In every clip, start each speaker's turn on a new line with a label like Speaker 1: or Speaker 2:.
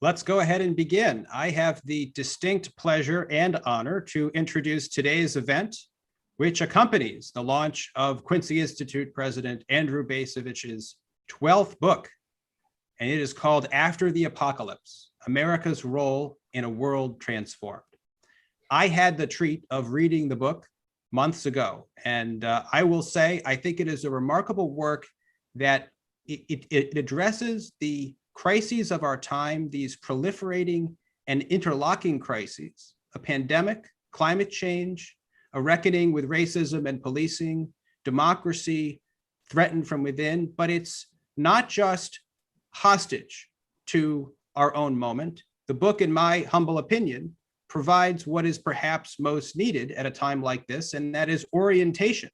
Speaker 1: Let's go ahead and begin. I have the distinct pleasure and honor to introduce today's event, which accompanies the launch of Quincy Institute President Andrew Bacevich's 12th book, and it is called After the Apocalypse, America's Role in a World Transformed. I had the treat of reading the book months ago, and I will say, I think it is a remarkable work that it addresses the crises of our time, these proliferating and interlocking crises, a pandemic, climate change, a reckoning with racism and policing, democracy threatened from within, but it's not just hostage to our own moment. The book, in my humble opinion, provides what is perhaps most needed at a time like this, and that is orientation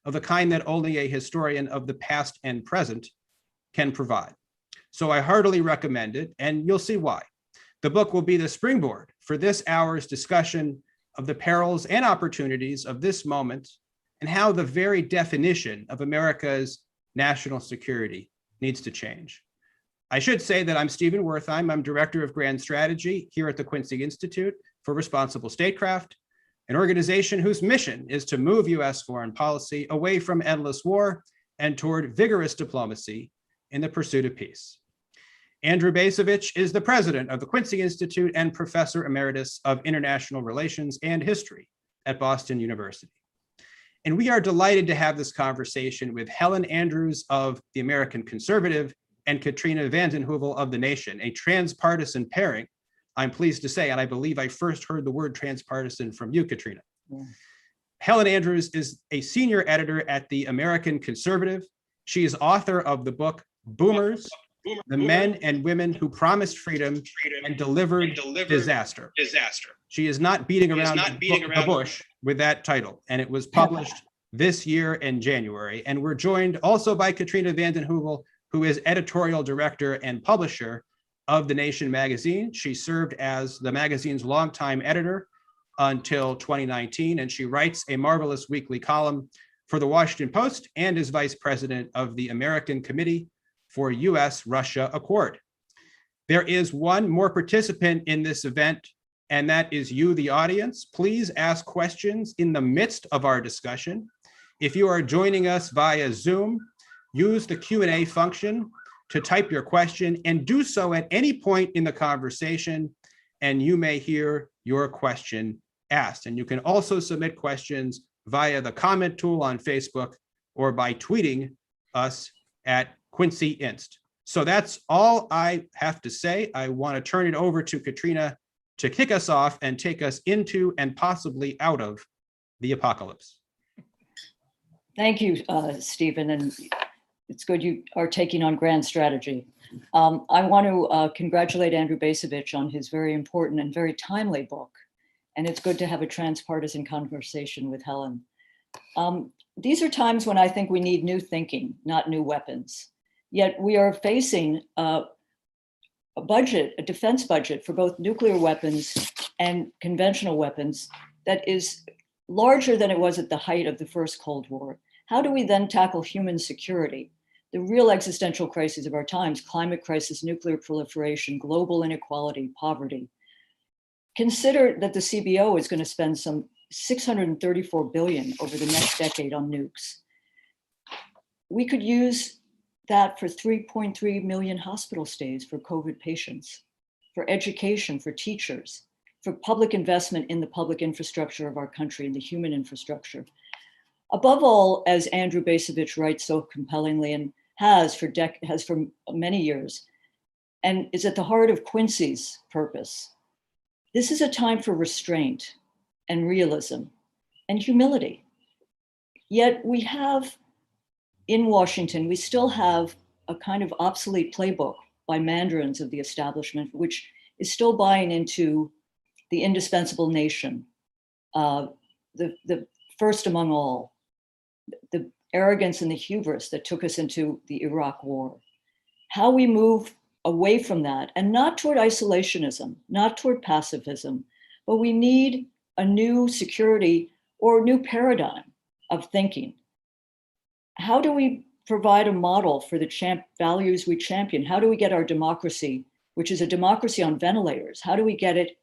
Speaker 1: of the kind that only a historian of the past and present can provide. So I heartily recommend it, and you'll see why. The book will be the springboard for this hour's discussion of the perils and opportunities of this moment and how the very definition of America's national security needs to change. I should say that I'm Stephen Wertheim. I'm Director of Grand Strategy here at the Quincy Institute for Responsible Statecraft, an organization whose mission is to move U.S. foreign policy away from endless war and toward vigorous diplomacy in the pursuit of peace. Andrew Bacevich is the president of the Quincy Institute and professor emeritus of international relations and history at Boston University. And we are delighted to have this conversation with Helen Andrews of the American Conservative and Katrina vanden Heuvel of The Nation, a transpartisan pairing, I'm pleased to say, and I believe I first heard the word transpartisan from you, Katrina. Yeah. Helen Andrews is a senior editor at the American Conservative. She is author of the book Boomers, the Men and Women Who Promised Freedom and Delivered Disaster. She is not beating around the bush with that title, and it was published this year in January. And we're joined also by Katrina vanden Heuvel, who is editorial director and publisher of The Nation magazine. She served as the magazine's longtime editor until 2019, and she writes a marvelous weekly column for the Washington Post and is vice president of the American Committee for U.S.-Russia Accord. There is one more participant in this event, and that is you, the audience. Please ask questions in the midst of our discussion. If you are joining us via Zoom, use the Q&A function to type your question and do so at any point in the conversation, and you may hear your question asked. And you can also submit questions via the comment tool on Facebook or by tweeting us at Quincy Inst. So that's all I have to say. I want to turn it over to Katrina to kick us off and take us into and possibly out of the apocalypse.
Speaker 2: Thank you, Stephen, and it's good you are taking on grand strategy. I want to congratulate Andrew Bacevich on his very important and very timely book, and it's good to have a transpartisan conversation with Helen. These are times when I think we need new thinking, not new weapons. Yet we are facing a defense budget for both nuclear weapons and conventional weapons that is larger than it was at the height of the first Cold War. How do we then tackle human security? The real existential crises of our times: climate crisis, nuclear proliferation, global inequality, poverty. Consider that the CBO is going to spend some $634 billion over the next decade on nukes. We could use that for 3.3 million hospital stays for COVID patients, for education, for teachers, for public investment in the public infrastructure of our country and the human infrastructure. Above all, as Andrew Bacevich writes so compellingly and has for many years, and is at the heart of Quincy's purpose, this is a time for restraint and realism and humility. Yet we have, in Washington, we still have a kind of obsolete playbook by mandarins of the establishment, which is still buying into the indispensable nation, the first among all, the arrogance and the hubris that took us into the Iraq War. How we move away from that, and not toward isolationism, not toward pacifism, but we need a new security or new paradigm of thinking. How do we provide a model for the values we champion? How do we get our democracy which is a democracy on ventilators. How do we get it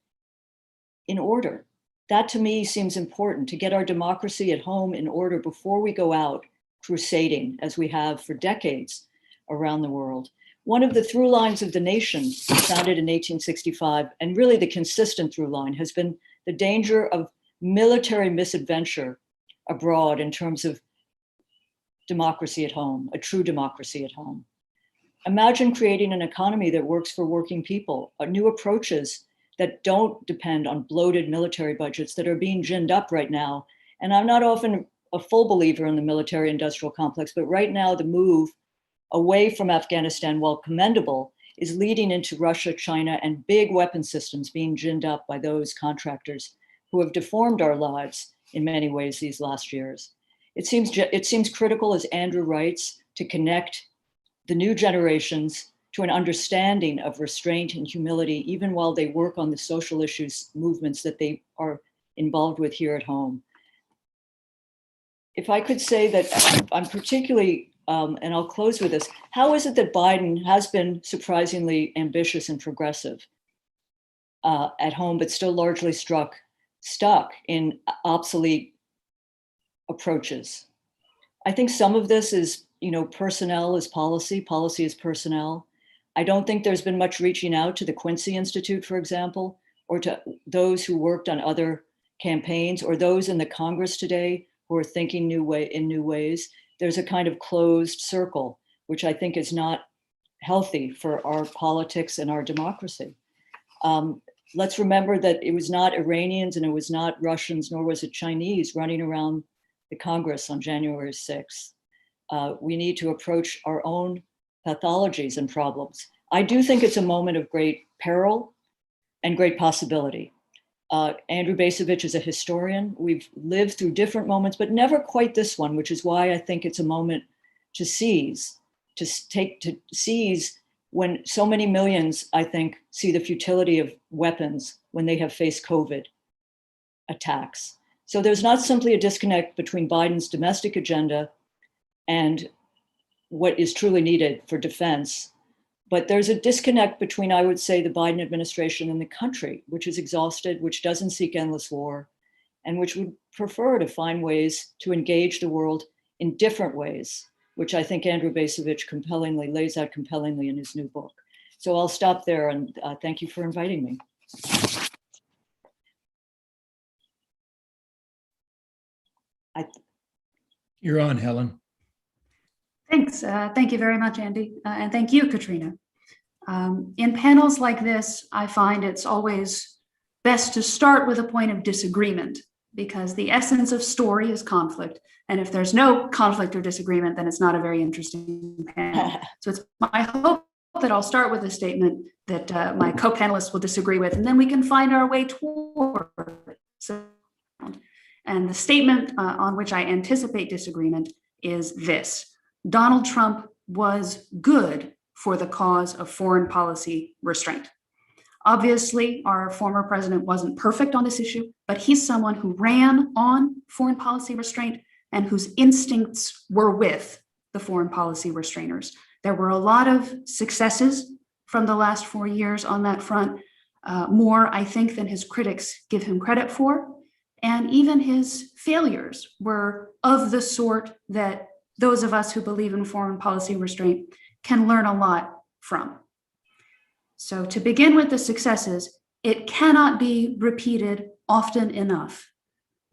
Speaker 2: in order? That to me seems important, to get our democracy at home in order before we go out crusading, as we have for decades around the world. One of the through lines of the nation, founded in 1865, and really the consistent through line, has been the danger of military misadventure abroad in terms of democracy at home, a true democracy at home. Imagine creating an economy that works for working people, new approaches that don't depend on bloated military budgets that are being ginned up right now. And I'm not often a full believer in the military industrial complex, but right now the move away from Afghanistan, while commendable, is leading into Russia, China, and big weapon systems being ginned up by those contractors who have deformed our lives in many ways these last years. It seems critical, as Andrew writes, to connect the new generations to an understanding of restraint and humility, even while they work on the social issues movements that they are involved with here at home. If I could say that I'm particularly, and I'll close with this, how is it that Biden has been surprisingly ambitious and progressive at home, but still largely stuck in obsolete approaches? I think some of this is, personnel is policy, policy is personnel. I don't think there's been much reaching out to the Quincy Institute, for example, or to those who worked on other campaigns, or those in the Congress today who are thinking in new ways. There's a kind of closed circle, which I think is not healthy for our politics and our democracy. Let's remember that it was not Iranians and it was not Russians, nor was it Chinese running around the Congress on January 6th. We need to approach our own pathologies and problems. I do think it's a moment of great peril and great possibility. Andrew Bacevich is a historian. We've lived through different moments, but never quite this one, which is why I think it's a moment to seize, to seize when so many millions, I think, see the futility of weapons when they have faced COVID attacks. So there's not simply a disconnect between Biden's domestic agenda and what is truly needed for defense, but there's a disconnect between, I would say, the Biden administration and the country, which is exhausted, which doesn't seek endless war, and which would prefer to find ways to engage the world in different ways, which I think Andrew Bacevich lays out compellingly in his new book. So I'll stop there, and thank you for inviting me.
Speaker 3: You're on, Helen.
Speaker 4: Thanks. Thank you very much, Andy. And thank you, Katrina. In panels like this, I find it's always best to start with a point of disagreement, because the essence of story is conflict. And if there's no conflict or disagreement, then it's not a very interesting panel. So it's my hope that I'll start with a statement that my co-panelists will disagree with, and then we can find our way toward it. And the statement on which I anticipate disagreement is this: Donald Trump was good for the cause of foreign policy restraint. Obviously, our former president wasn't perfect on this issue, but he's someone who ran on foreign policy restraint and whose instincts were with the foreign policy restrainers. There were a lot of successes from the last 4 years on that front, more, I think, than his critics give him credit for. And even his failures were of the sort that those of us who believe in foreign policy restraint can learn a lot from. So to begin with the successes, it cannot be repeated often enough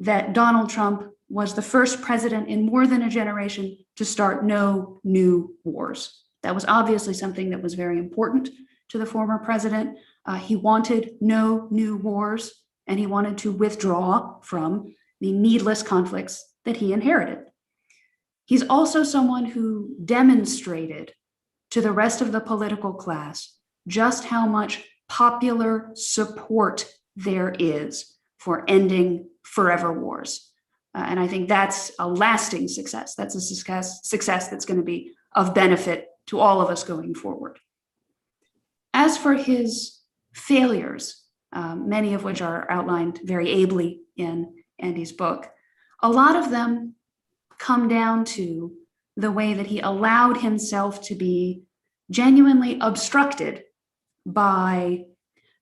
Speaker 4: that Donald Trump was the first president in more than a generation to start no new wars. That was obviously something that was very important to the former president. He wanted no new wars, and he wanted to withdraw from the needless conflicts that he inherited. He's also someone who demonstrated to the rest of the political class just how much popular support there is for ending forever wars. And I think that's a lasting success. That's a success that's going to be of benefit to all of us going forward. As for his failures, many of which are outlined very ably in Andy's book, a lot of them come down to the way that he allowed himself to be genuinely obstructed by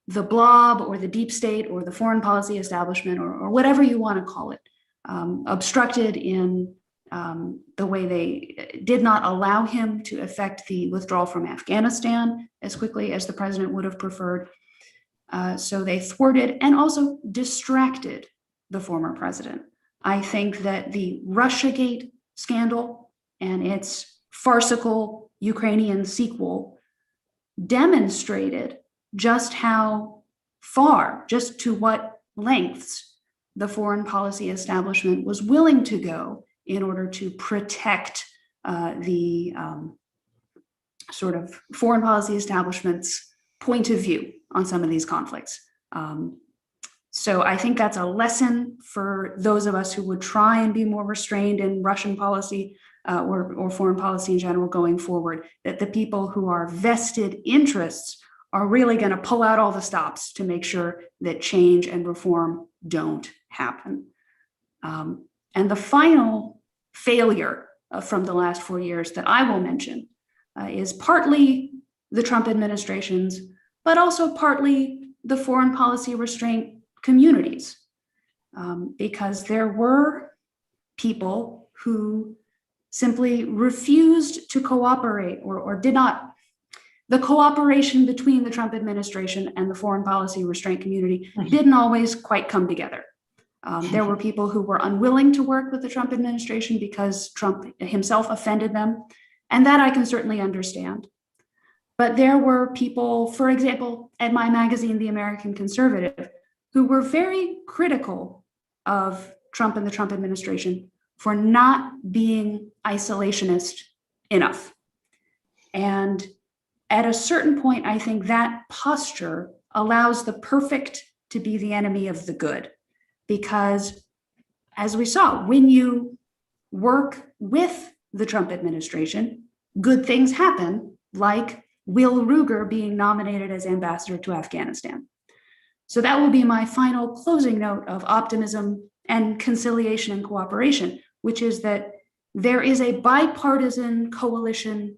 Speaker 4: the blob or the deep state or the foreign policy establishment or whatever you want to call it, obstructed in the way they did not allow him to effect the withdrawal from Afghanistan as quickly as the president would have preferred. So they thwarted and also distracted the former president. I think that the Russiagate scandal and its farcical Ukrainian sequel demonstrated just how far, just to what lengths the foreign policy establishment was willing to go in order to protect the sort of foreign policy establishment's point of view on some of these conflicts. So I think that's a lesson for those of us who would try and be more restrained in Russian policy or foreign policy in general going forward, that the people who are vested interests are really going to pull out all the stops to make sure that change and reform don't happen. And the final failure from the last 4 years that I will mention is partly the Trump administration's, but also partly the foreign policy restraint communities, because there were people who simply refused to cooperate or did not. The cooperation between the Trump administration and the foreign policy restraint community didn't always quite come together. There were people who were unwilling to work with the Trump administration because Trump himself offended them, and that I can certainly understand. But there were people, for example, at my magazine, The American Conservative, who were very critical of Trump and the Trump administration for not being isolationist enough. And at a certain point, I think that posture allows the perfect to be the enemy of the good. Because as we saw, when you work with the Trump administration, good things happen, like Will Ruger being nominated as ambassador to Afghanistan. So that will be my final closing note of optimism and conciliation and cooperation, which is that there is a bipartisan coalition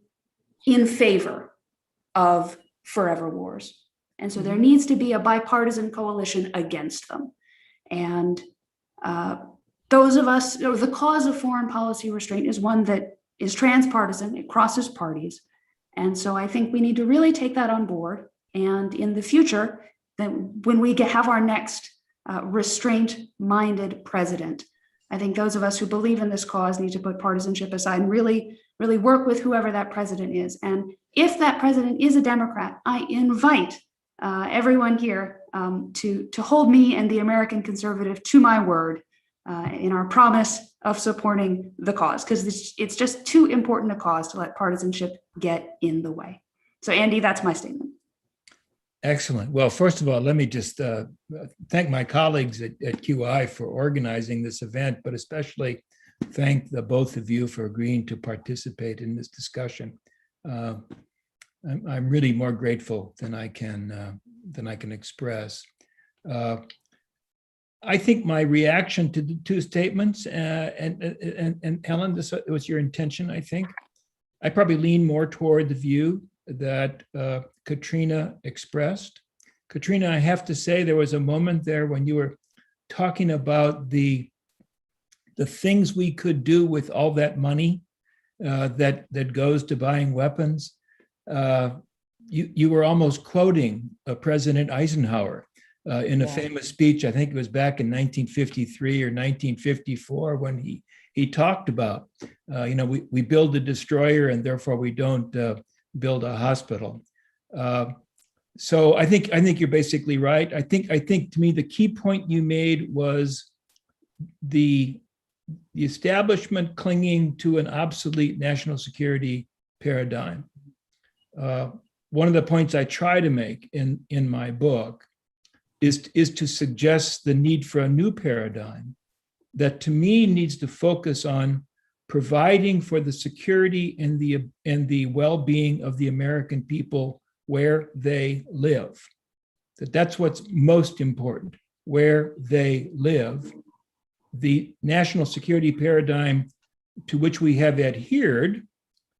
Speaker 4: in favor of forever wars. And so there needs to be a bipartisan coalition against them. And those of us, or the cause of foreign policy restraint is one that is transpartisan, it crosses parties. And so I think we need to really take that on board. And in the future, then when we have our next restraint-minded president, I think those of us who believe in this cause need to put partisanship aside and really work with whoever that president is. And if that president is a Democrat, I invite everyone here to hold me and the American Conservative to my word in our promise of supporting the cause, because it's just too important a cause to let partisanship get in the way. So Andy, that's my statement.
Speaker 3: Excellent. Well, first of all, let me just thank my colleagues at QI for organizing this event, but especially thank the both of you for agreeing to participate in this discussion. I'm really more grateful than I can express. I think my reaction to the two statements, and Helen, this was your intention, I think. I probably lean more toward the view that Katrina expressed. Katrina, I have to say, there was a moment there when you were talking about the things we could do with all that money that goes to buying weapons. You were almost quoting President Eisenhower in a famous speech. I think it was back in 1953 or 1954 when he talked about, we build a destroyer and therefore we don't build a hospital. So I think you're basically right. I think to me the key point you made was the establishment clinging to an obsolete national security paradigm. One of the points I try to make in my book is to suggest the need for a new paradigm that to me needs to focus on providing for the security and the well-being of the American people where they live. That's what's most important, where they live. The national security paradigm to which we have adhered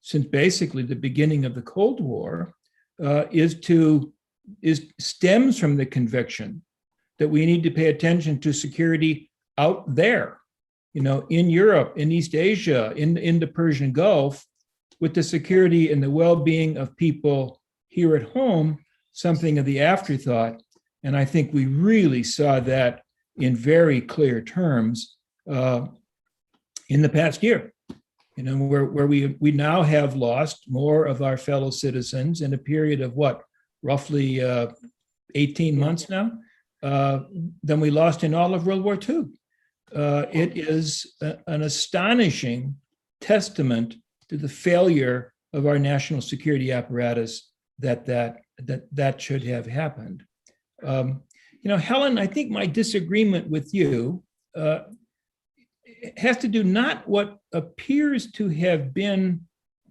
Speaker 3: since basically the beginning of the Cold War is to stems from the conviction that we need to pay attention to security out there, in Europe, in East Asia, in the Persian Gulf, with the security and the well-being of people here at home, something of the afterthought. And I think we really saw that in very clear terms in the past year, where we now have lost more of our fellow citizens in a period of roughly 18 months now, than we lost in all of World War II. It is an astonishing testament to the failure of our national security apparatus that should have happened. Helen, I think my disagreement with you has to do not what appears to have been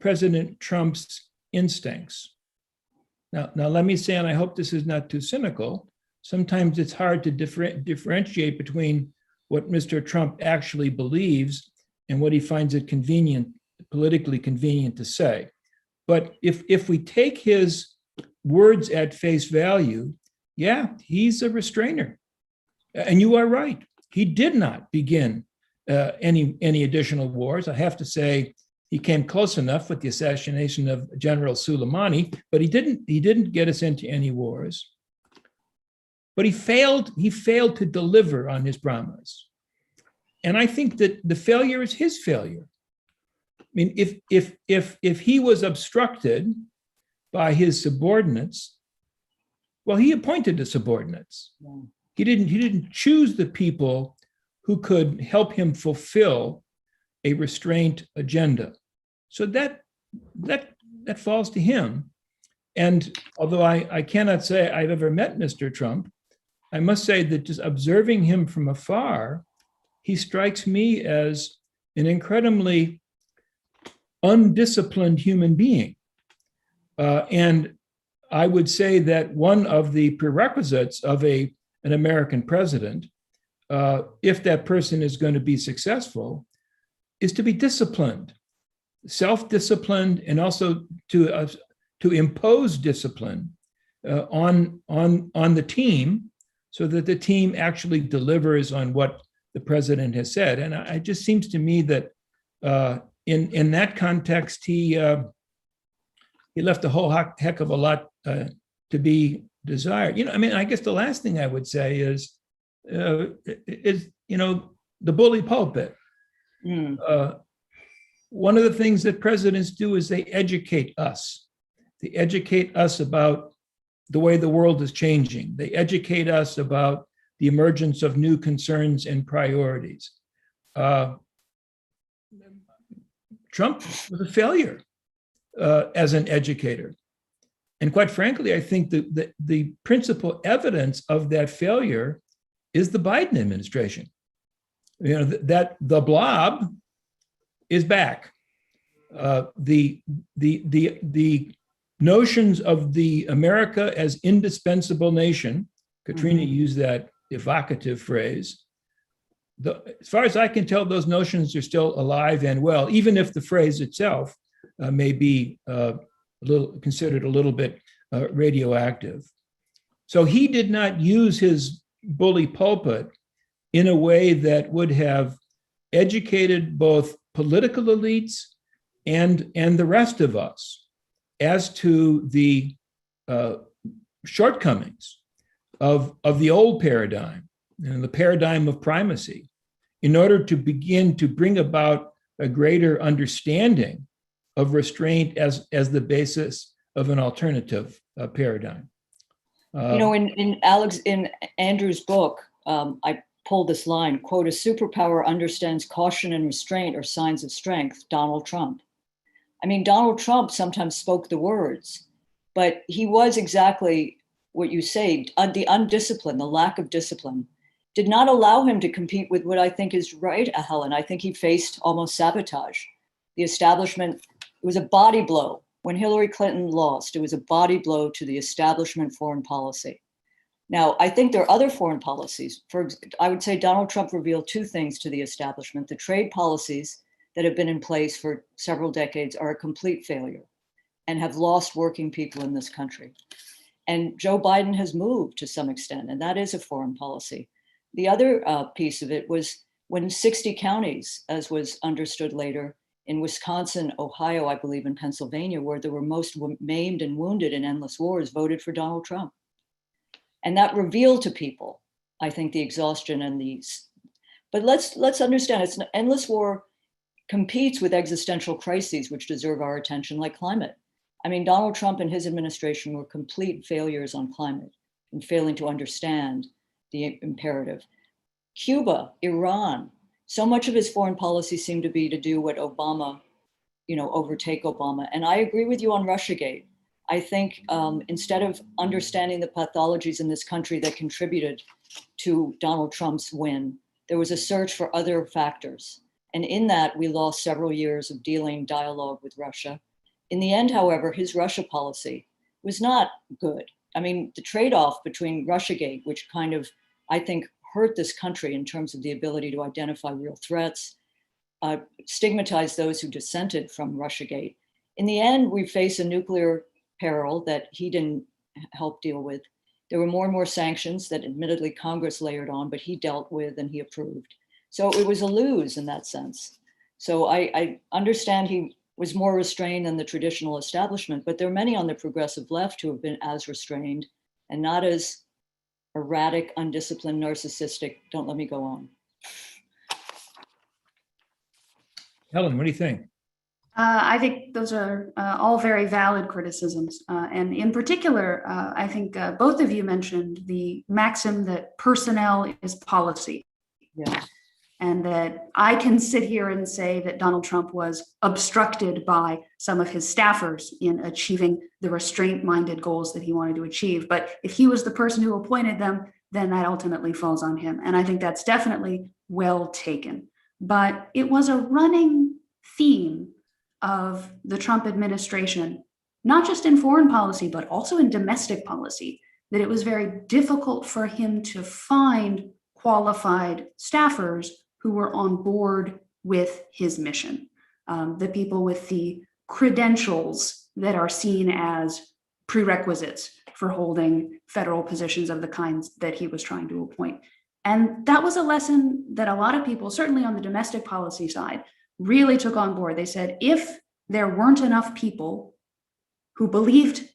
Speaker 3: President Trump's instincts. Now let me say, and I hope this is not too cynical, sometimes it's hard to differentiate between what Mr. Trump actually believes and what he finds it politically convenient to say. But if we take his words at face value, yeah, he's a restrainer. And you are right. He did not begin any additional wars. I have to say he came close enough with the assassination of General Soleimani, but he didn't get us into any wars. But he failed to deliver on his promise. And I think that the failure is his failure. I mean, if he was obstructed by his subordinates, well, he appointed the subordinates. Yeah. He didn't choose the people who could help him fulfill a restraint agenda. So that falls to him. And although I cannot say I've ever met Mr. Trump, I must say that just observing him from afar, he strikes me as an incredibly undisciplined human being. And I would say that one of the prerequisites of an American president, if that person is going to be successful, is to be disciplined, self-disciplined, and also to impose discipline on the team, so that the team actually delivers on what the president has said. And it just seems to me that in that context, he left a whole heck of a lot to be desired. I guess the last thing I would say is the bully pulpit. One of the things that presidents do is they educate us. They educate us about the way the world is changing. They educate us about the emergence of new concerns and priorities. Trump was a failure as an educator. And quite frankly, I think the principal evidence of that failure is the Biden administration. That the blob is back. The notions of the America as indispensable nation, Katrina used that evocative phrase. As far as I can tell, those notions are still alive and well, even if the phrase itself may be considered a little bit radioactive. So he did not use his bully pulpit in a way that would have educated both political elites and the rest of us as to the shortcomings of the old paradigm and the paradigm of primacy, in order to begin to bring about a greater understanding of restraint as the basis of an alternative paradigm.
Speaker 2: In Andrew's book, I pulled this line, quote, "A superpower understands caution and restraint are signs of strength, Donald Trump." I mean, Donald Trump sometimes spoke the words, but he was exactly what you say, the undisciplined, the lack of discipline, did not allow him to compete with what I think is right, Helen. I think he faced almost sabotage. The establishment, it was a body blow. When Hillary Clinton lost, it was a body blow to the establishment foreign policy. Now, I think there are other foreign policies. I would say Donald Trump revealed two things to the establishment. The trade policies that have been in place for several decades are a complete failure and have lost working people in this country. And Joe Biden has moved to some extent, and that is a foreign policy. The other piece of it was when 60 counties, as was understood later, in Wisconsin, Ohio, I believe, in Pennsylvania, where there were most maimed and wounded in endless wars, voted for Donald Trump. And that revealed to people, I think, the exhaustion and these. But let's understand, it's an endless war competes with existential crises which deserve our attention, like climate. I mean, Donald Trump and his administration were complete failures on climate and failing to understand the imperative. Cuba, Iran, so much of his foreign policy seemed to be to do what Obama, overtake Obama. And I agree with you on Russiagate. I think instead of understanding the pathologies in this country that contributed to Donald Trump's win, there was a search for other factors. And in that, we lost several years of dealing dialogue with Russia. In the end, however, his Russia policy was not good. I mean, the trade-off between Russiagate, which kind of, I think, hurt this country in terms of the ability to identify real threats, stigmatize those who dissented from Russiagate. In the end, we face a nuclear peril that he didn't help deal with. There were more and more sanctions that admittedly Congress layered on, but he dealt with and he approved. So it was a lose in that sense. So I understand he was more restrained than the traditional establishment, but there are many on the progressive left who have been as restrained and not as erratic, undisciplined, narcissistic. Don't let me go on.
Speaker 3: Helen, what do you think?
Speaker 4: I think those are all very valid criticisms. And in particular, I think both of you mentioned the maxim that personnel is policy.
Speaker 2: Yeah.
Speaker 4: And that I can sit here and say that Donald Trump was obstructed by some of his staffers in achieving the restraint-minded goals that he wanted to achieve. But if he was the person who appointed them, then that ultimately falls on him. And I think that's definitely well taken. But it was a running theme of the Trump administration, not just in foreign policy, but also in domestic policy, that it was very difficult for him to find qualified staffers who were on board with his mission, the people with the credentials that are seen as prerequisites for holding federal positions of the kinds that he was trying to appoint. And that was a lesson that a lot of people, certainly on the domestic policy side, really took on board. They said, if there weren't enough people who believed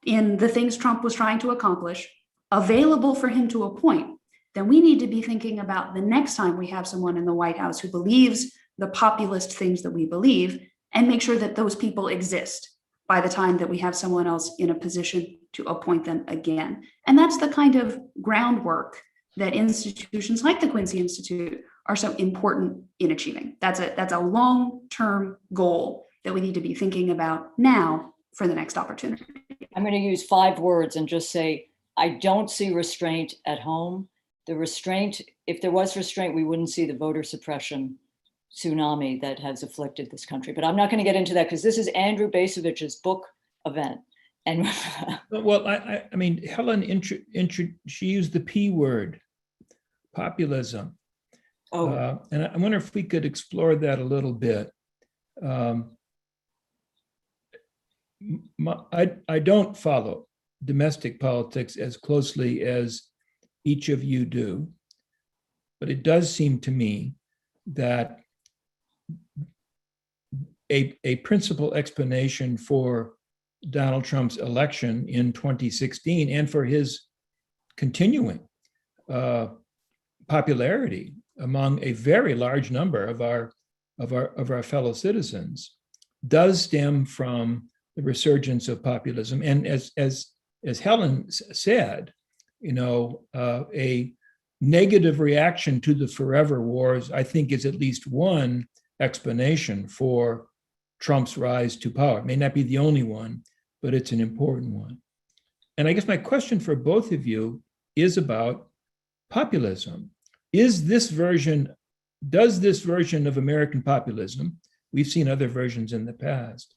Speaker 4: in the things Trump was trying to accomplish available for him to appoint, then we need to be thinking about the next time we have someone in the White House who believes the populist things that we believe, and make sure that those people exist by the time that we have someone else in a position to appoint them again. And that's the kind of groundwork that institutions like the Quincy Institute are so important in achieving. That's a long-term goal that we need to be thinking about now for the next opportunity.
Speaker 2: I'm going to use 5 words and just say, I don't see restraint at home. The restraint, if there was restraint, we wouldn't see the voter suppression tsunami that has afflicted this country. But I'm not going to get into that because this is Andrew Bacevich's book event. And
Speaker 3: Well, I mean, Helen, she used the P word, populism.
Speaker 2: oh,
Speaker 3: And I wonder if we could explore that a little bit. I don't follow domestic politics as closely as each of you do, but it does seem to me that a principal explanation for Donald Trump's election in 2016 and for his continuing popularity among a very large number of our fellow citizens does stem from the resurgence of populism. And as Helen said, a negative reaction to the forever wars, I think, is at least one explanation for Trump's rise to power. It may not be the only one, but it's an important one. And I guess my question for both of you is about populism. Does this version of American populism, we've seen other versions in the past,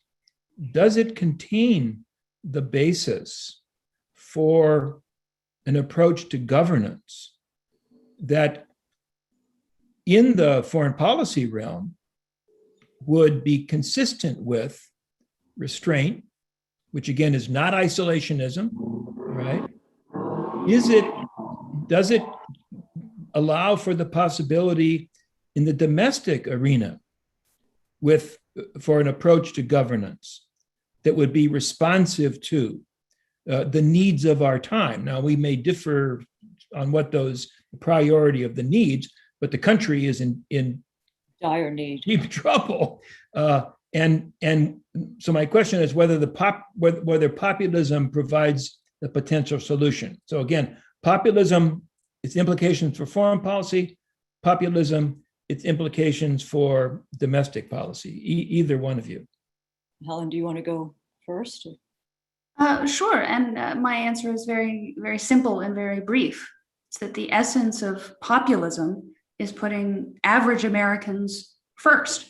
Speaker 3: does it contain the basis for an approach to governance that in the foreign policy realm would be consistent with restraint, which again is not isolationism, right? Does it allow for the possibility in the domestic arena for an approach to governance that would be responsive to the needs of our time? Now, we may differ on what the priority of the needs, but the country is in
Speaker 2: dire need,
Speaker 3: deep trouble. And so my question is whether populism provides the potential solution. So again, populism, its implications for foreign policy, populism, its implications for domestic policy, either one of you.
Speaker 2: Helen, do you want to go first?
Speaker 4: Sure, and my answer is very, very simple and very brief. It's that the essence of populism is putting average Americans first.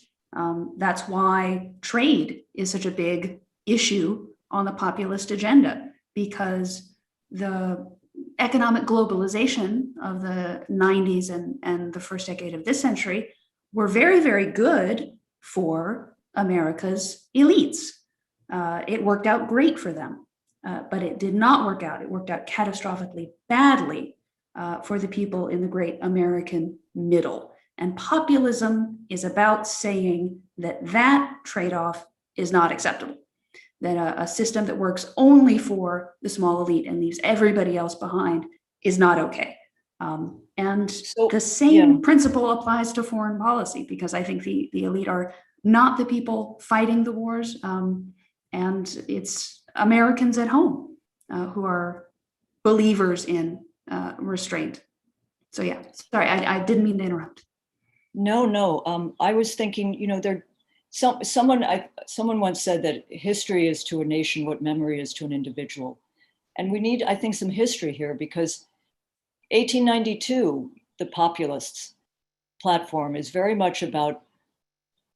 Speaker 4: That's why trade is such a big issue on the populist agenda, because the economic globalization of the 90s and the first decade of this century were very, very good for America's elites. It worked out great for them, but it did not work out. It worked out catastrophically badly for the people in the great American middle. And populism is about saying that trade-off is not acceptable, that a system that works only for the small elite and leaves everybody else behind is not okay. And
Speaker 2: So,
Speaker 4: the same
Speaker 2: yeah.
Speaker 4: principle applies to foreign policy, because I think the elite are not the people fighting the wars, and it's Americans at home who are believers in restraint. So yeah, sorry, I didn't mean to interrupt.
Speaker 2: No. I was thinking, someone once said that history is to a nation what memory is to an individual. And we need, I think, some history here, because 1892, the populists platform is very much about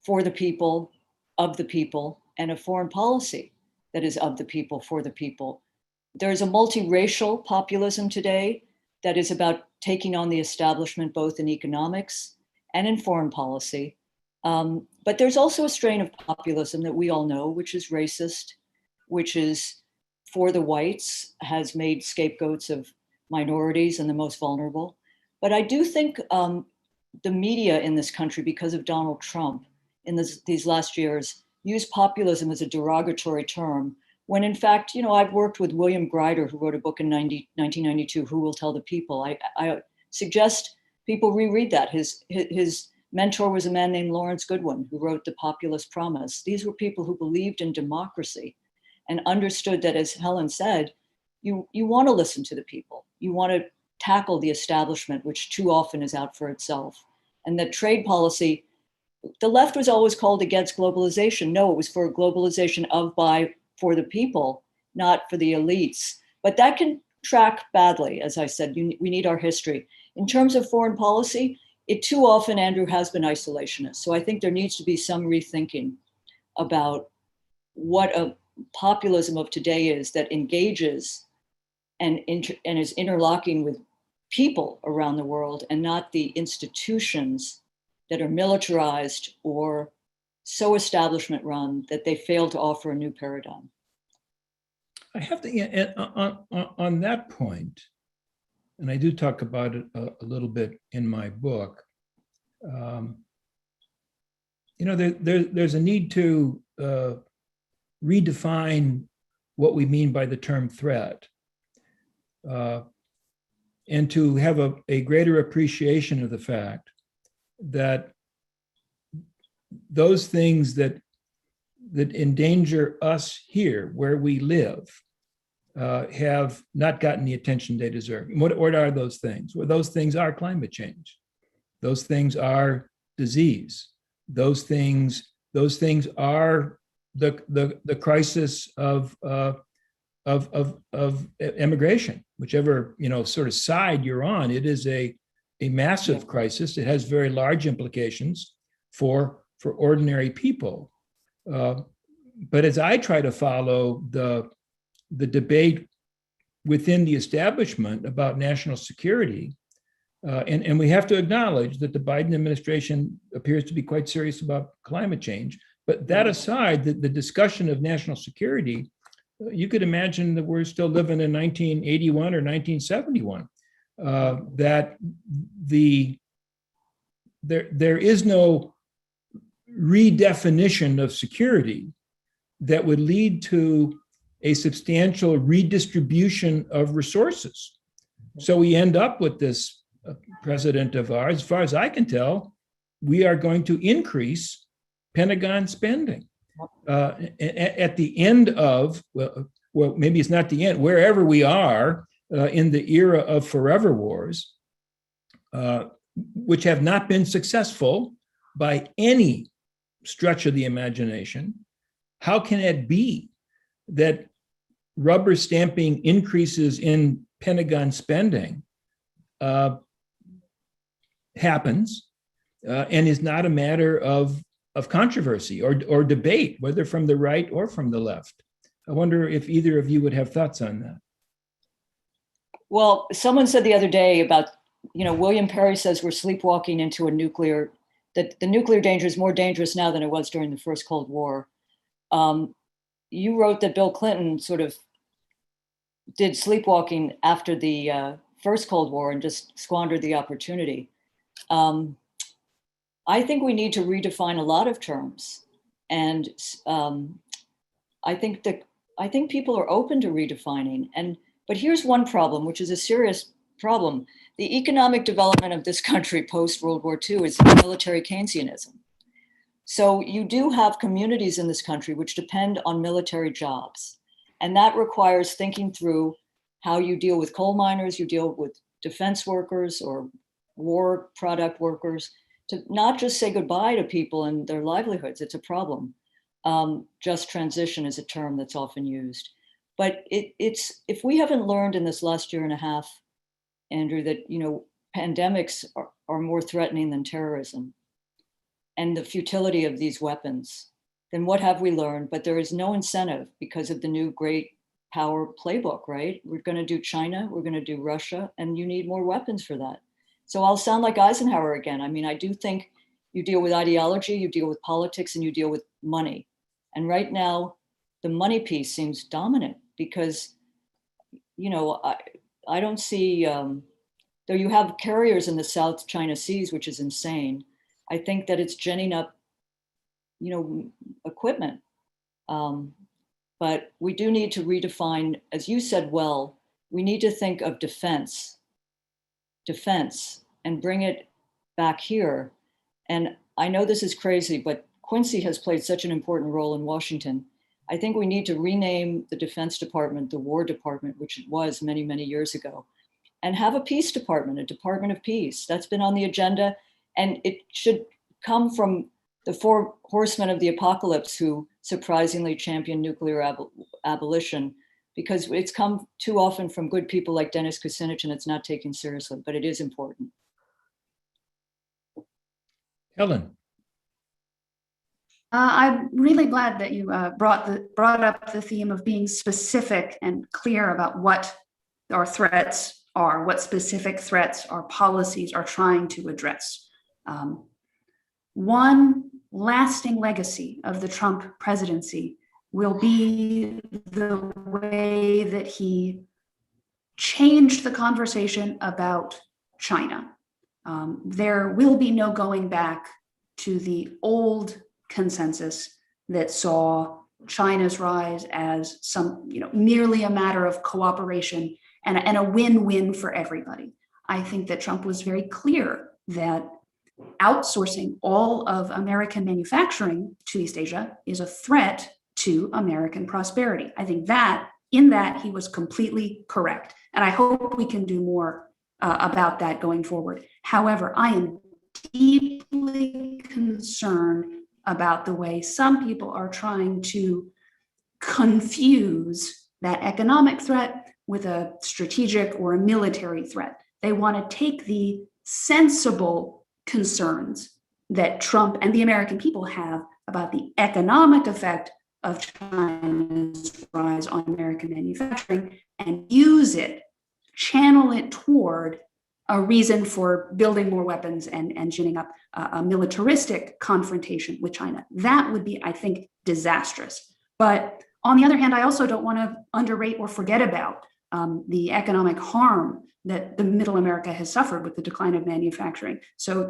Speaker 2: for the people, of the people, and a foreign policy that is of the people, for the people. There's a multiracial populism today that is about taking on the establishment, both in economics and in foreign policy. But there's also a strain of populism that we all know, which is racist, which is for the whites, has made scapegoats of minorities and the most vulnerable. But I do think the media in this country, because of Donald Trump in these last years, use populism as a derogatory term, when in fact, I've worked with William Greider, who wrote a book in 1992, Who Will Tell the People. I suggest people reread that. His mentor was a man named Lawrence Goodwin, who wrote The Populist Promise. These were people who believed in democracy and understood that, as Helen said, you want to listen to the people. You want to tackle the establishment, which too often is out for itself. And that trade policy, the left was always called against globalization. No, it was for globalization of, by, for the people, not for the elites. But that can track badly, as I said. We need our history. In terms of foreign policy, it too often, Andrew, has been isolationist. So I think there needs to be some rethinking about what a populism of today is that engages and is interlocking with people around the world, and not the institutions that are militarized or so establishment run that they fail to offer a new paradigm.
Speaker 3: I have to, on that point, and I do talk about it a little bit in my book, there's a need to redefine what we mean by the term threat, and to have a greater appreciation of the fact that those things that endanger us here where we live have not gotten the attention they deserve. What are those things? Well, those things are climate change. Those things are disease. Those things are the crisis of immigration. Whichever sort of side you're on, it is a massive crisis. It has very large implications for ordinary people. But as I try to follow the debate within the establishment about national security, and we have to acknowledge that the Biden administration appears to be quite serious about climate change. But that aside, the discussion of national security you could imagine that we're still living in 1981 or 1971, that there is no redefinition of security that would lead to a substantial redistribution of resources. So we end up with this president of ours, as far as I can tell, we are going to increase Pentagon spending. At the end of, well, maybe it's not the end, wherever we are in the era of forever wars, which have not been successful by any stretch of the imagination, how can it be that rubber stamping increases in Pentagon spending happens and is not a matter of controversy or debate, whether from the right or from the left? I wonder if either of you would have thoughts on that.
Speaker 2: Well, someone said the other day about, William Perry says we're sleepwalking into that the nuclear danger is more dangerous now than it was during the first Cold War. You wrote that Bill Clinton sort of did sleepwalking after the first Cold War and just squandered the opportunity. I think we need to redefine a lot of terms, and I think people are open to redefining. But here's one problem, which is a serious problem. The economic development of this country post World War II is military Keynesianism. So you do have communities in this country which depend on military jobs, and that requires thinking through how you deal with coal miners, you deal with defense workers or war product workers, to not just say goodbye to people and their livelihoods. It's a problem. Just transition is a term that's often used. But it's if we haven't learned in this last year and a half, Andrew, that pandemics are more threatening than terrorism and the futility of these weapons, then what have we learned? But there is no incentive because of the new great power playbook, right? We're going to do China, we're going to do Russia, and you need more weapons for that. So I'll sound like Eisenhower again. I mean, I do think you deal with ideology, you deal with politics, and you deal with money. And right now, the money piece seems dominant because, I don't see, though you have carriers in the South China Seas, which is insane. I think that it's ginning up, equipment. But we do need to redefine, as you said, well, we need to think of defense and bring it back here. And I know this is crazy, but Quincy has played such an important role in Washington. I think we need to rename the Defense Department, the War Department, which it was many, many years ago, and have a peace department, a Department of Peace. That's been on the agenda, and it should come from the four horsemen of the apocalypse who surprisingly champion nuclear abolition, because it's come too often from good people like Dennis Kucinich, and it's not taken seriously, but it is important.
Speaker 3: Helen.
Speaker 4: I'm really glad that you brought up the theme of being specific and clear about what our threats are, what specific threats our policies are trying to address. One lasting legacy of the Trump presidency will be the way that he changed the conversation about China. There will be no going back to the old consensus that saw China's rise as merely a matter of cooperation and a win-win for everybody. I think that Trump was very clear that outsourcing all of American manufacturing to East Asia is a threat to American prosperity. I think that in that he was completely correct. And I hope we can do more about that going forward. However, I am deeply concerned about the way some people are trying to confuse that economic threat with a strategic or a military threat. They want to take the sensible concerns that Trump and the American people have about the economic effect of China's rise on American manufacturing and use it, channel it toward a reason for building more weapons and ginning up a militaristic confrontation with China. That would be, I think, disastrous. But On the other hand, I also don't want to underrate or forget about the economic harm that the middle America has suffered with the decline of manufacturing. So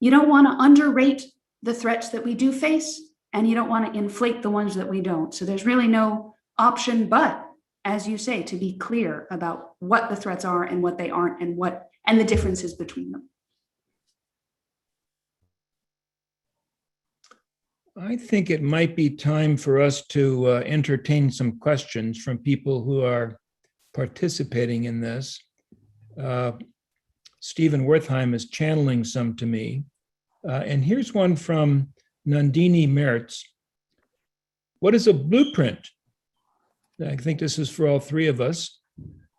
Speaker 4: you don't want to underrate the threats that we do face, and you don't want to inflate the ones that we don't. So there's really no option but, as you say, to be clear about what the threats are and what they aren't, and the differences between them.
Speaker 3: I think it might be time for us to entertain some questions from people who are participating in this. Stephen Wertheim is channeling some to me. And here's one from Nandini Mertz. What is a blueprint? I think this is for all three of us.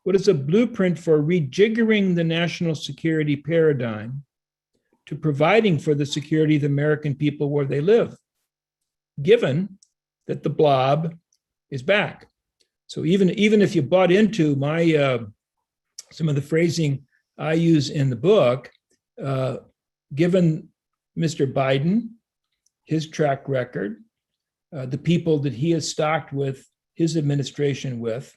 Speaker 3: What is a blueprint for rejiggering the national security paradigm to providing for the security of the American people where they live, given that the blob is back? So even if you bought into my some of the phrasing I use in the book, given Mr. Biden, his track record, the people that he has stocked with his administration with,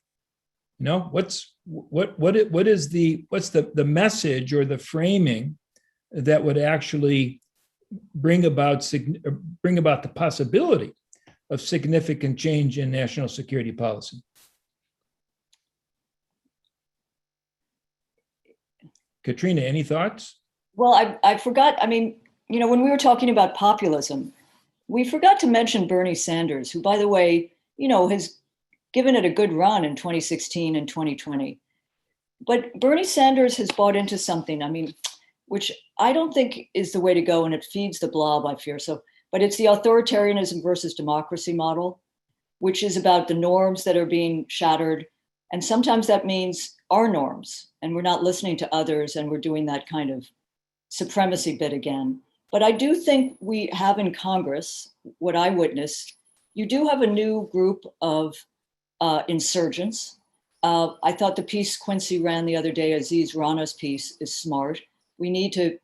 Speaker 3: what's the message or the framing that would actually bring about the possibility of significant change in national security policy? Katrina, any thoughts?
Speaker 2: Well, I forgot, when we were talking about populism, we forgot to mention Bernie Sanders, who, by the way, has given it a good run in 2016 and 2020. But Bernie Sanders has bought into something, which I don't think is the way to go, and it feeds the blob, I fear. But it's the authoritarianism versus democracy model, which is about the norms that are being shattered. And sometimes that means our norms, and we're not listening to others, and we're doing that kind of supremacy bit again. But I do think we have in Congress, what I witnessed, you do have a new group of insurgents. I thought the piece Quincy ran the other day, Aziz Rana's piece, is smart. We need to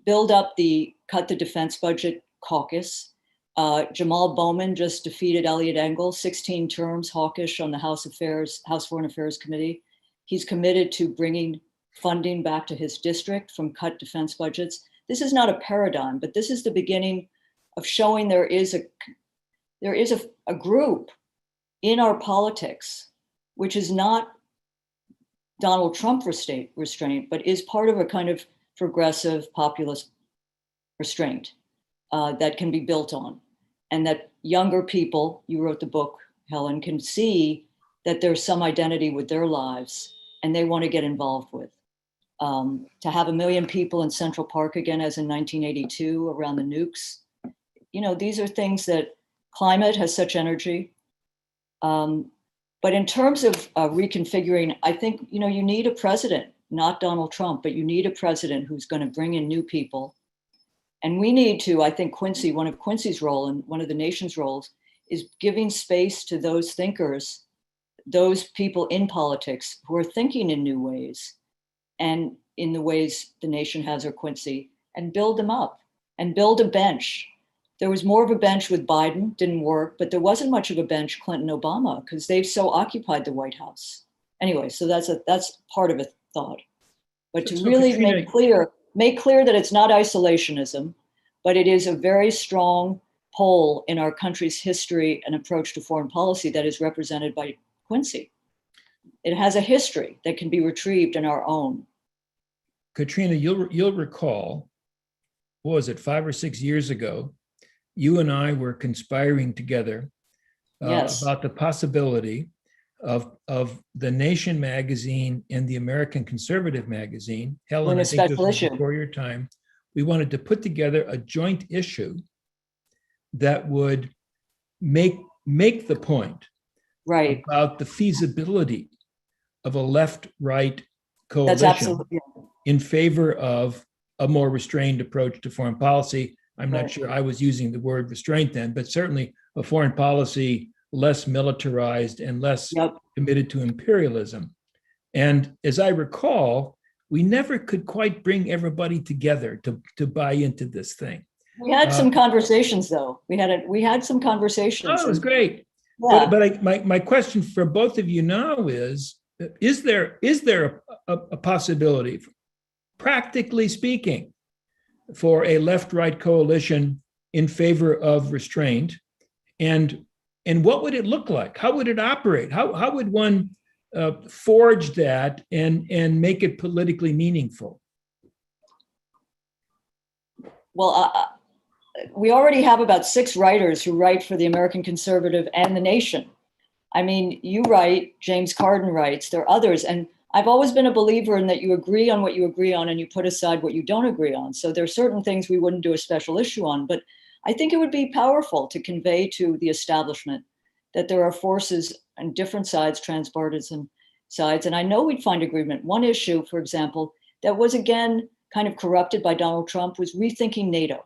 Speaker 2: build up the cut the defense budget caucus. Jamal Bowman just defeated Eliot Engel, 16 terms, hawkish on the House Foreign Affairs Committee. He's committed to bringing funding back to his district from cut defense budgets. This is not a paradigm, but this is the beginning of showing there is a group in our politics, which is not Donald Trump restraint, but is part of a kind of progressive populist restraint that can be built on. And that younger people, you wrote the book, Helen, can see that there's some identity with their lives and they want to get involved with. To have 1 million people in Central Park again, as in 1982, around the nukes, these are things that climate has such energy. But in terms of reconfiguring, I think, you need a president, not Donald Trump, but you need a president who's going to bring in new people. And we need to, I think one of Quincy's role and one of the nation's roles is giving space to those thinkers, those people in politics who are thinking in new ways and in the ways the nation has, or Quincy, and build them up and build a bench. There was more of a bench with Biden, didn't work, but there wasn't much of a bench Clinton, Obama, because they've so occupied the White House. Anyway, so that's part of a thought. But to really Katrina, make clear that it's not isolationism, but it is a very strong pole in our country's history and approach to foreign policy that is represented by Quincy. It has a history that can be retrieved in our own.
Speaker 3: Katrina, you'll recall, what was it, 5 or 6 years ago, you and I were conspiring together about the possibility of the Nation magazine and the American Conservative magazine. Helen, I think this was before your time. We wanted to put together a joint issue that would make the point about the feasibility of a left-right coalition in favor of a more restrained approach to foreign policy. I'm not sure I was using the word restraint then, but certainly a foreign policy less militarized and less committed to imperialism. And as I recall, we never could quite bring everybody together to buy into this thing.
Speaker 2: We had some conversations, though. We had some conversations.
Speaker 3: Oh, it was great.
Speaker 2: Yeah.
Speaker 3: But my question for both of you now is there a possibility, practically speaking, for a left-right coalition in favor of restraint? And what would it look like? How would it operate? How would one forge that and make it politically meaningful?
Speaker 2: Well, we already have about 6 writers who write for the American Conservative and The Nation. I mean, you write, James Carden writes, there are others. And I've always been a believer in that you agree on what you agree on and you put aside what you don't agree on. So there are certain things we wouldn't do a special issue on, but I think it would be powerful to convey to the establishment that there are forces on different sides, transpartisan sides. And I know we'd find agreement. One issue, for example, that was again kind of corrupted by Donald Trump was rethinking NATO.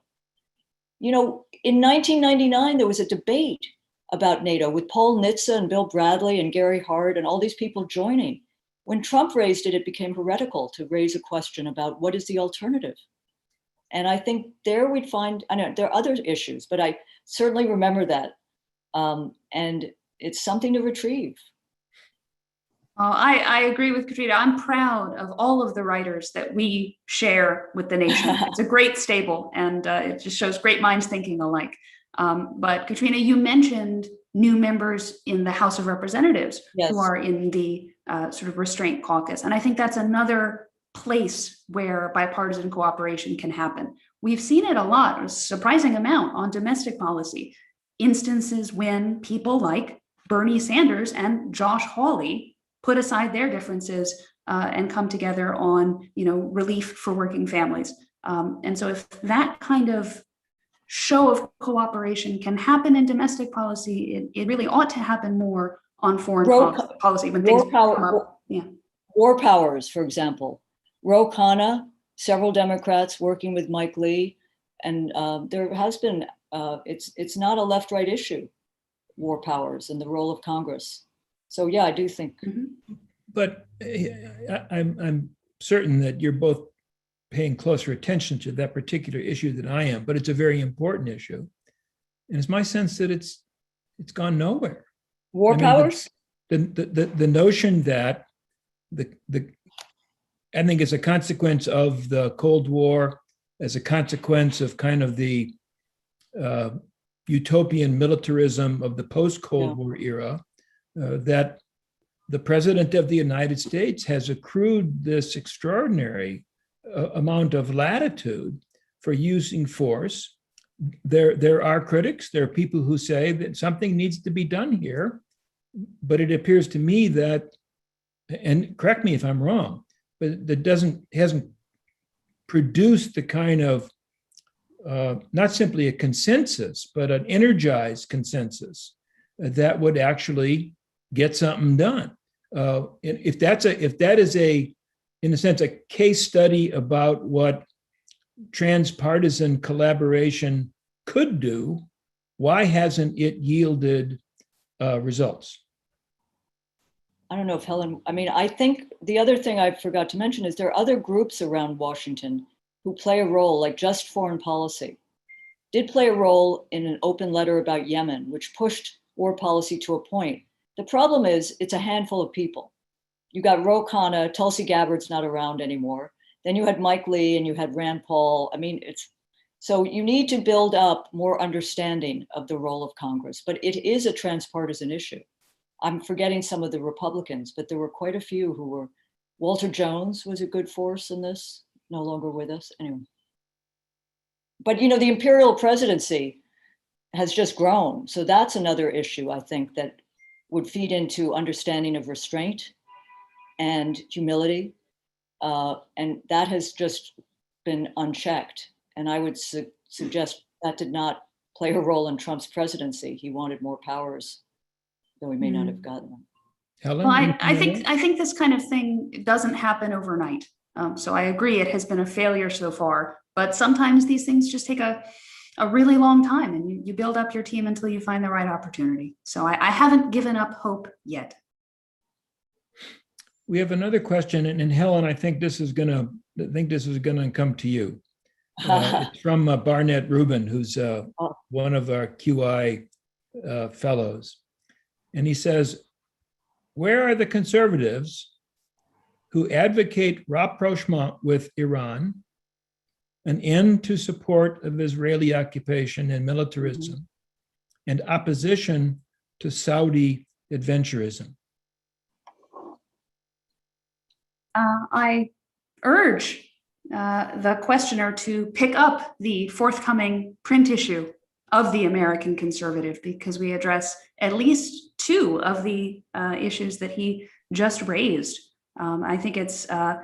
Speaker 2: You know, in 1999, there was a debate about NATO with Paul Nitze and Bill Bradley and Gary Hart and all these people joining. When Trump raised it, it became heretical to raise a question about what is the alternative. And I think there we'd find, I know there are other issues, but I certainly remember that. And it's something to retrieve.
Speaker 4: I agree with Katrina. I'm proud of all of the writers that we share with The Nation. It's a great stable, and it just shows great minds thinking alike. But Katrina, you mentioned new members in the House of Representatives who are in the sort of restraint caucus. And I think that's another place where bipartisan cooperation can happen. We've seen it a lot, a surprising amount on domestic policy. Instances when people like Bernie Sanders and Josh Hawley put aside their differences and come together on, relief for working families. And so if that kind of show of cooperation can happen in domestic policy, it really ought to happen more on foreign policy when things come up. Yeah.
Speaker 2: War powers, for example. Ro Khanna, several Democrats working with Mike Lee, and there has been, it's not a left-right issue, war powers and the role of Congress. So yeah, I do think.
Speaker 3: But I'm certain that you're both paying closer attention to that particular issue than I am, but it's a very important issue. And it's my sense that it's gone nowhere.
Speaker 2: War powers?
Speaker 3: The notion that I think as a consequence of the Cold War, as a consequence of kind of the utopian militarism of the post-Cold War era, that the President of the United States has accrued this extraordinary amount of latitude for using force. There are critics, there are people who say that something needs to be done here, but it appears to me that, and correct me if I'm wrong, but that hasn't produced the kind of not simply a consensus, but an energized consensus that would actually get something done. If that is in a sense, a case study about what transpartisan collaboration could do, why hasn't it yielded results?
Speaker 2: I don't know if Helen, I think the other thing I forgot to mention is there are other groups around Washington who play a role, like Just Foreign Policy did play a role in an open letter about Yemen, which pushed war policy to a point. The problem is it's a handful of people. You got Ro Khanna, Tulsi Gabbard's not around anymore. Then you had Mike Lee and you had Rand Paul. So you need to build up more understanding of the role of Congress, but it is a transpartisan issue. I'm forgetting some of the Republicans, but there were quite a few who were. Walter Jones was a good force in this, no longer with us, anyway. But the imperial presidency has just grown. So that's another issue, I think, that would feed into understanding of restraint and humility. And that has just been unchecked. And I would suggest that did not play a role in Trump's presidency. He wanted more powers, though he may not have gotten them.
Speaker 3: Helen?
Speaker 4: Well, I think this kind of thing doesn't happen overnight. So I agree it has been a failure so far, but sometimes these things just take a really long time and you build up your team until you find the right opportunity. So I haven't given up hope yet.
Speaker 3: We have another question, and Helen, I think this is gonna come to you. It's from Barnett Rubin, who's one of our QI fellows. And he says, where are the conservatives who advocate rapprochement with Iran, an end to support of Israeli occupation and militarism, and opposition to Saudi adventurism?
Speaker 4: I urge the questioner to pick up the forthcoming print issue of the American Conservative, because we address at least two of the issues that he just raised. I think it's, the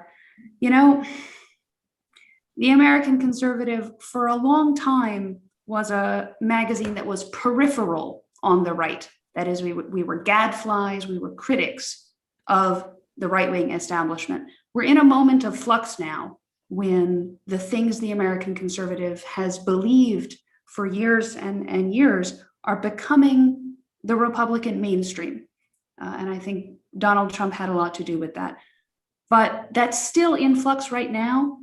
Speaker 4: American Conservative for a long time was a magazine that was peripheral on the right. That is, we were gadflies, we were critics of the right-wing establishment. We're in a moment of flux now when the things the American Conservative has believed for years and years are becoming the Republican mainstream. And I think Donald Trump had a lot to do with that. But that's still in flux right now.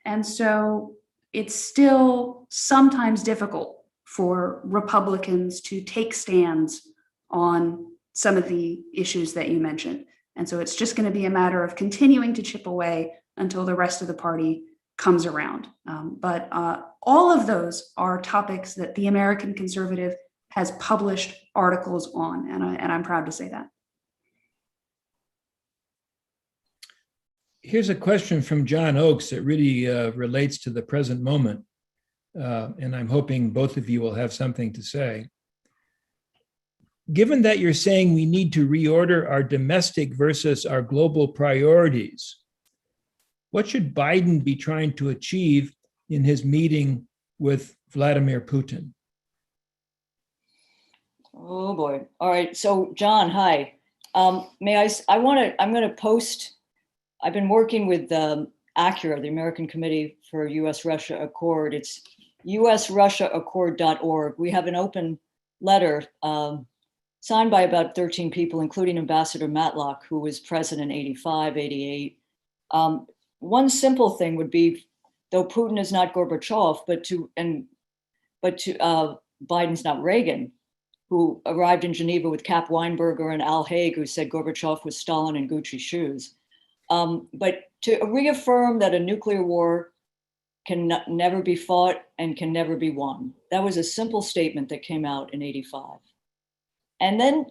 Speaker 4: And so it's still sometimes difficult for Republicans to take stands on some of the issues that you mentioned. And so it's just going to be a matter of continuing to chip away until the rest of the party comes around. But all of those are topics that the American Conservative has published articles on, and I'm proud to say that.
Speaker 3: Here's a question from John Oakes that really relates to the present moment, and I'm hoping both of you will have something to say. Given that you're saying we need to reorder our domestic versus our global priorities, what should Biden be trying to achieve in his meeting with Vladimir Putin?
Speaker 2: Oh boy. All right. So John, hi. I'm going to post, I've been working with ACURA, the American Committee for U.S.-Russia Accord. It's usrussiaaccord.org. We have an open letter signed by about 13 people, including Ambassador Matlock, who was president in 85, 88. One simple thing would be, though Putin is not Gorbachev, but Biden's not Reagan, who arrived in Geneva with Cap Weinberger and Al Haig, who said Gorbachev was Stalin in Gucci shoes. But to reaffirm that a nuclear war can never be fought and can never be won. That was a simple statement that came out in 85. And then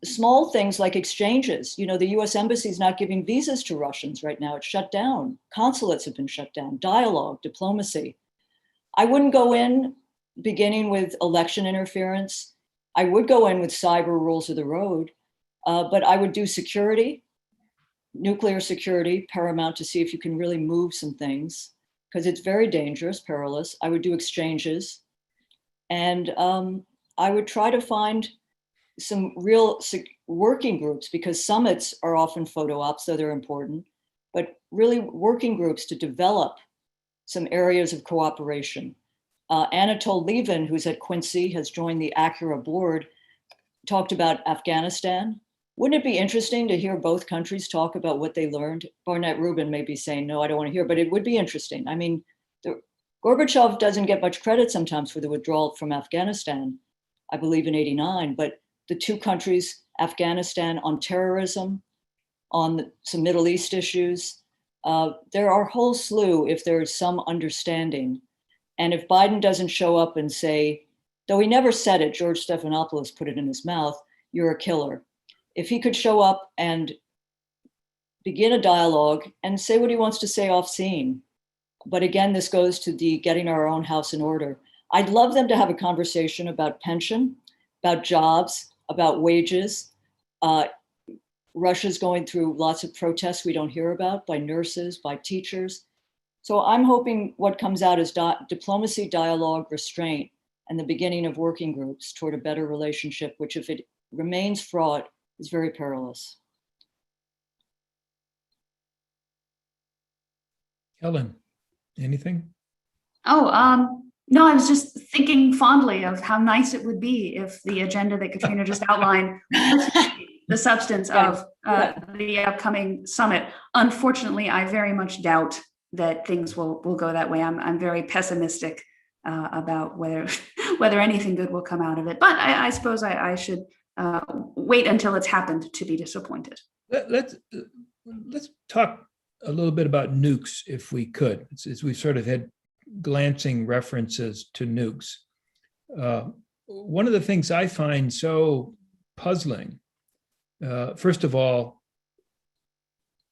Speaker 2: small things like exchanges. You know, the US embassy is not giving visas to Russians right now. It's shut down. Consulates have been shut down. Dialogue, diplomacy. I wouldn't go in beginning with election interference. I would go in with cyber rules of the road, but I would do security, nuclear security, paramount to see if you can really move some things, because it's very dangerous, perilous. I would do exchanges, and I would try to find some real working groups, because summits are often photo ops, though they're important, but really working groups to develop some areas of cooperation. Anatol Levin, who's at Quincy, has joined the ACURA board, talked about Afghanistan. Wouldn't it be interesting to hear both countries talk about what they learned? Barnett Rubin may be saying, no, I don't want to hear, but it would be interesting. I mean, Gorbachev doesn't get much credit sometimes for the withdrawal from Afghanistan, I believe in 89, but the two countries, Afghanistan on terrorism, on some Middle East issues, there are a whole slew if there's some understanding. And if Biden doesn't show up and say, though he never said it, George Stephanopoulos put it in his mouth, you're a killer. If he could show up and begin a dialogue and say what he wants to say off scene. But again, this goes to the getting our own house in order. I'd love them to have a conversation about pension, about jobs, about wages. Russia's going through lots of protests we don't hear about by nurses, by teachers. So I'm hoping what comes out is diplomacy, dialogue, restraint, and the beginning of working groups toward a better relationship, which if it remains fraught, is very perilous.
Speaker 3: Helen, anything?
Speaker 4: Oh, no, I was just thinking fondly of how nice it would be if the agenda that Katrina just outlined was the substance of the upcoming summit. Unfortunately, I very much doubt that things will go that way. I'm very pessimistic about whether anything good will come out of it. But I suppose I should wait until it's happened to be disappointed.
Speaker 3: Let's talk a little bit about nukes, if we could, as we sort of had glancing references to nukes. One of the things I find so puzzling, first of all,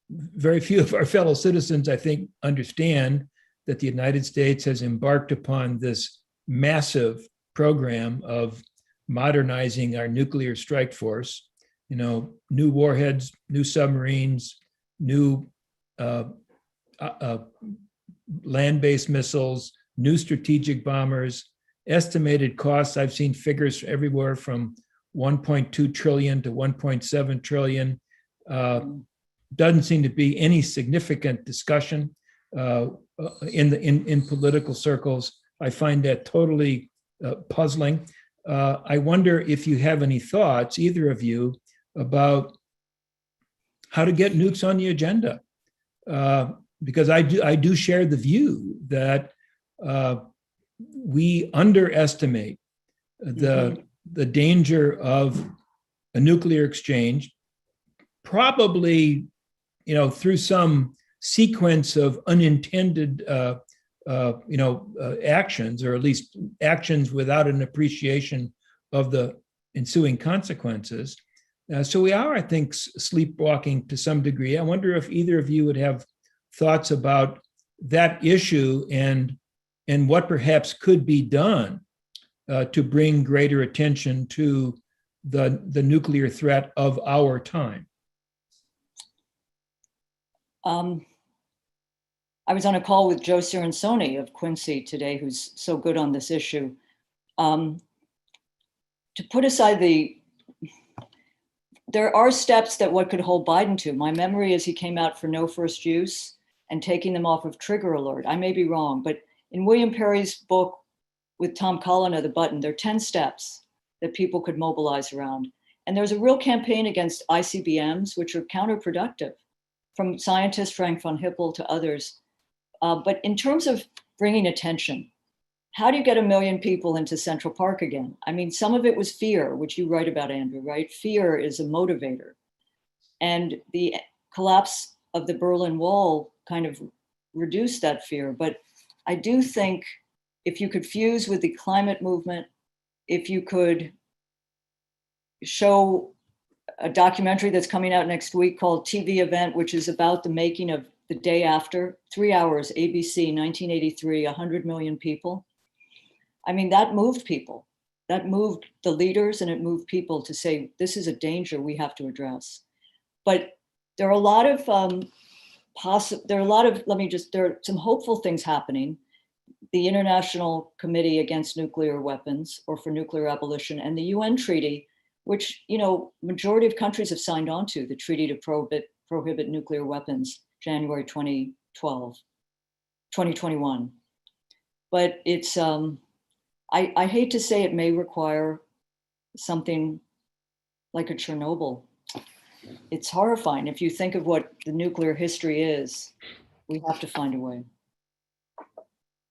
Speaker 3: very few of our fellow citizens, I think, understand that the United States has embarked upon this massive program of modernizing our nuclear strike force, new warheads, new submarines, new land-based missiles, new strategic bombers, estimated costs. I've seen figures everywhere from 1.2 trillion to 1.7 trillion. Doesn't seem to be any significant discussion in political circles. I find that totally puzzling. I wonder if you have any thoughts, either of you, about how to get nukes on the agenda, because I do share the view that we underestimate the danger of a nuclear exchange, probably through some sequence of unintended actions, or at least actions without an appreciation of the ensuing consequences. So we are, I think, sleepwalking to some degree. I wonder if either of you would have thoughts about that issue and what perhaps could be done to bring greater attention to the nuclear threat of our time.
Speaker 2: I was on a call with Joe Cirinsoni of Quincy today, who's so good on this issue. To put aside there are steps that what could hold Biden to. My memory is he came out for no first use and taking them off of trigger alert. I may be wrong, but in William Perry's book with Tom Collin of The Button, there are 10 steps that people could mobilize around. And there's a real campaign against ICBMs, which are counterproductive, from scientist Frank von Hippel to others. But in terms of bringing attention, how do you get 1 million people into Central Park again? I mean, some of it was fear, which you write about, Andrew, right? Fear is a motivator. And the collapse of the Berlin Wall kind of reduced that fear. But I do think if you could fuse with the climate movement, if you could show a documentary that's coming out next week called TV Event, which is about the making of the day after, 3 hours, ABC, 1983, 100 million people. I mean, that moved people. That moved the leaders, and it moved people to say, this is a danger we have to address. But there are a lot of, there are some hopeful things happening. The International Committee Against Nuclear Weapons, or for Nuclear Abolition, and the UN Treaty, which, majority of countries have signed on to, the treaty to prohibit nuclear weapons, January 2021. But it's, I hate to say it may require something like a Chernobyl. It's horrifying. If you think of what the nuclear history is, we have to find a way.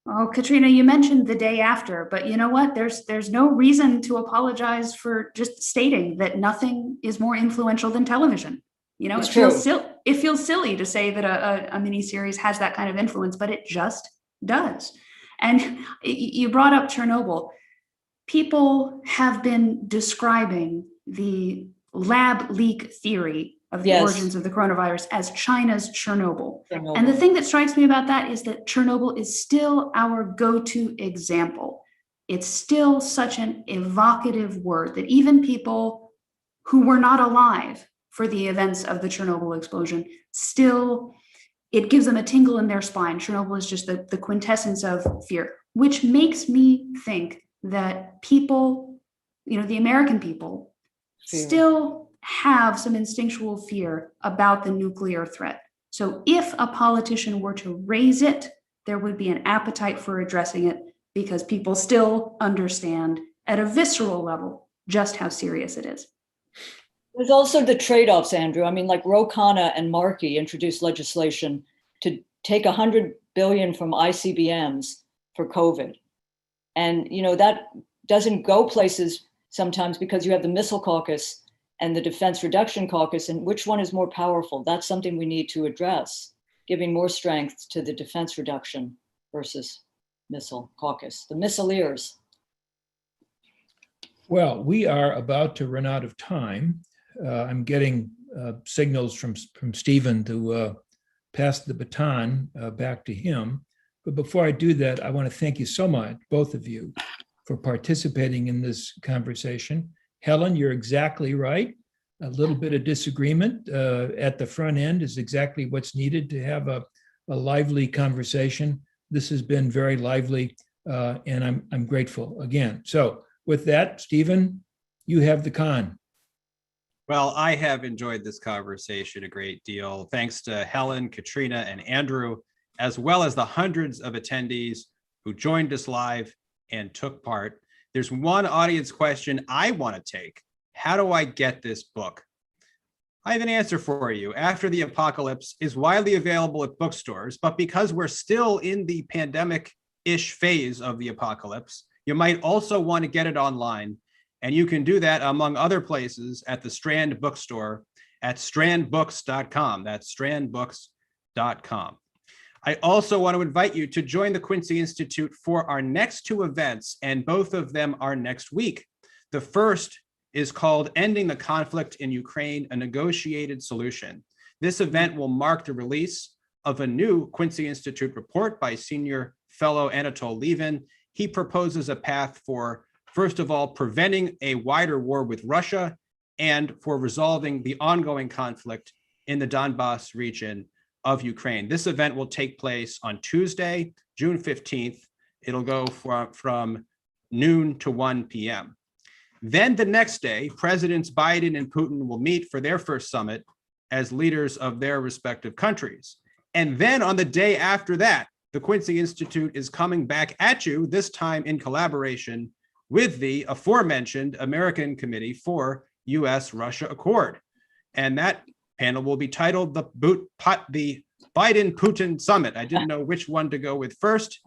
Speaker 4: Oh, Katrina, you mentioned the day after, but you know what? There's no reason to apologize for just stating that nothing is more influential than television. It feels silly to say that a miniseries has that kind of influence, but it just does. And you brought up Chernobyl. People have been describing the lab leak theory of the origins of the coronavirus as China's Chernobyl. And the thing that strikes me about that is that Chernobyl is still our go-to example. It's still such an evocative word that even people who were not alive for the events of the Chernobyl explosion, still, it gives them a tingle in their spine. Chernobyl is just the quintessence of fear, which makes me think that people, the American people, still have some instinctual fear about the nuclear threat. So if a politician were to raise it, there would be an appetite for addressing it, because people still understand at a visceral level just how serious it is.
Speaker 2: There's also the trade-offs, Andrew. I mean, like Ro Khanna and Markey introduced legislation to take 100 billion from ICBMs for COVID. And, that doesn't go places sometimes because you have the missile caucus and the defense reduction caucus, and which one is more powerful? That's something we need to address, giving more strength to the defense reduction versus missile caucus, the missileers.
Speaker 3: Well, we are about to run out of time. I'm getting signals from Stephen to pass the baton back to him. But before I do that, I want to thank you so much, both of you, for participating in this conversation. Helen, you're exactly right. A little bit of disagreement at the front end is exactly what's needed to have a lively conversation. This has been very lively, and I'm grateful again. So with that, Stephen, you have the con.
Speaker 1: Well, I have enjoyed this conversation a great deal. Thanks to Helen, Katrina, and Andrew, as well as the hundreds of attendees who joined us live and took part. There's one audience question I want to take. How do I get this book? I have an answer for you. After the Apocalypse is widely available at bookstores, but because we're still in the pandemic-ish phase of the apocalypse, you might also want to get it online. And you can do that, among other places, at the Strand Bookstore at strandbooks.com. That's strandbooks.com. I also want to invite you to join the Quincy Institute for our next two events, and both of them are next week. The first is called Ending the Conflict in Ukraine, a Negotiated Solution. This event will mark the release of a new Quincy Institute report by senior fellow Anatol Levin. He proposes a path for, first of all, preventing a wider war with Russia and for resolving the ongoing conflict in the Donbas region of Ukraine. This event will take place on Tuesday, June 15th. It'll go from noon to 1 p.m. Then the next day, Presidents Biden and Putin will meet for their first summit as leaders of their respective countries. And then on the day after that, the Quincy Institute is coming back at you, this time in collaboration with the aforementioned American Committee for U.S.-Russia Accord. And that panel will be titled the Biden-Putin Summit. I didn't know which one to go with first.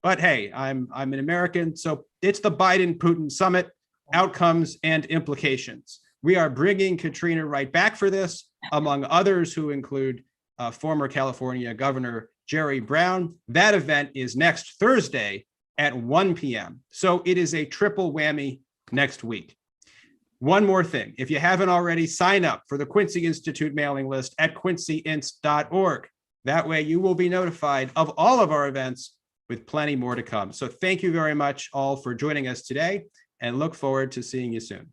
Speaker 1: But hey, I'm an American, so it's the Biden-Putin Summit, Outcomes and Implications. We are bringing Katrina right back for this, among others who include former California Governor Jerry Brown. That event is next Thursday at 1 p.m. So it is a triple whammy next week. One more thing, if you haven't already, sign up for the Quincy Institute mailing list at quincyinst.org. That way you will be notified of all of our events with plenty more to come. So thank you very much all for joining us today and look forward to seeing you soon.